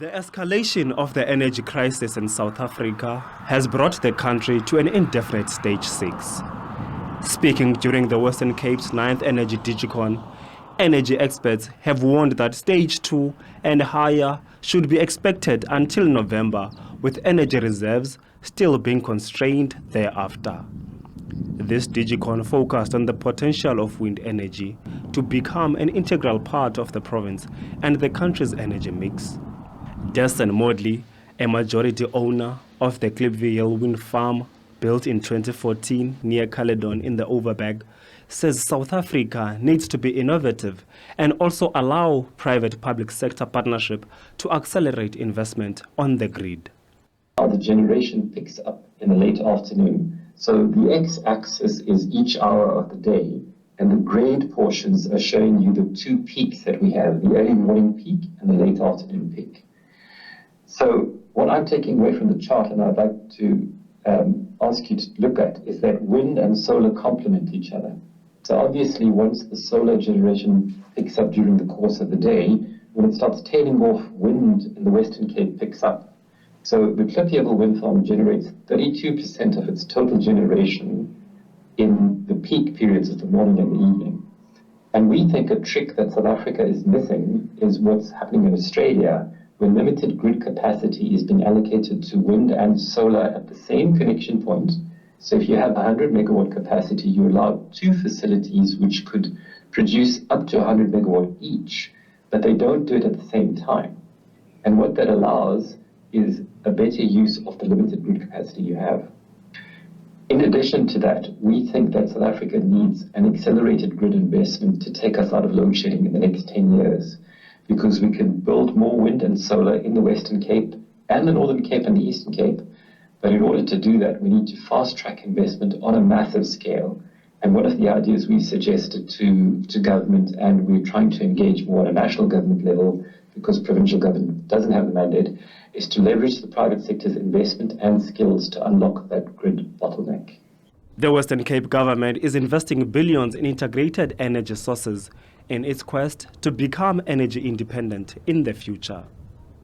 The escalation of the energy crisis in South Africa has brought the country to an indefinite stage 6. Speaking during the Western Cape's 9th Energy Digicon, energy experts have warned that stage 2 and higher should be expected until November, with energy reserves still being constrained thereafter. This Digicon focused on the potential of wind energy to become an integral part of the province and the country's energy mix. Destin Modley, a majority owner of the Klipville wind farm built in 2014 near Caledon in the Overberg, says South Africa needs to be innovative and also allow private-public sector partnership to accelerate investment on the grid. The generation picks up in the late afternoon. So the x-axis is each hour of the day, and the grayed portions are showing you the two peaks that we have, the early morning peak and the late afternoon peak. So what I'm taking away from the chart, and I'd like to ask you to look at, is that wind and solar complement each other. So obviously once the solar generation picks up during the course of the day, when it starts tailing off, wind in the Western Cape picks up. So the Klipville wind farm generates 32% of its total generation in the peak periods of the morning and the evening. And we think a trick that South Africa is missing is what's happening in Australia, where limited grid capacity is being allocated to wind and solar at the same connection point. So if you have 100 megawatt capacity, you allow two facilities which could produce up to 100 megawatt each, but they don't do it at the same time. And what that allows is a better use of the limited grid capacity you have. In addition to that, we think that South Africa needs an accelerated grid investment to take us out of load shedding in the next 10 years, because we can build more wind and solar in the Western Cape and the Northern Cape and the Eastern Cape. But in order to do that, we need to fast-track investment on a massive scale. And one of the ideas we suggested to government, and we're trying to engage more at a national government level, because provincial government doesn't have the mandate, is to leverage the private sector's investment and skills to unlock that grid bottleneck. The Western Cape government is investing billions in integrated energy sources in its quest to become energy independent in the future.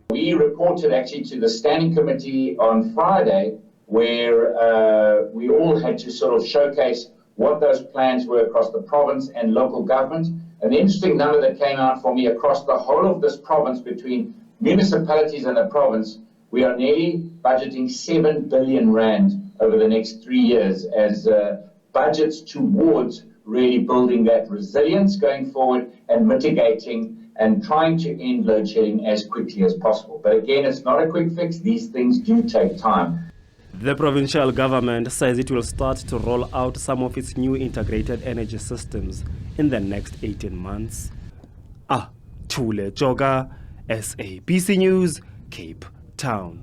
We reported actually to the Standing Committee on Friday, where we all had to sort of showcase what those plans were across the province and local government. An interesting number that came out for me across the whole of this province, between municipalities and the province, we are nearly budgeting 7 billion rand over the next 3 years as budgets towards really building that resilience going forward and mitigating and trying to end load shedding as quickly as possible. But again, it's not a quick fix. These things do take time. The provincial government says it will start to roll out some of its new integrated energy systems in the next 18 months. Thule Joga, SABC News, Cape Town.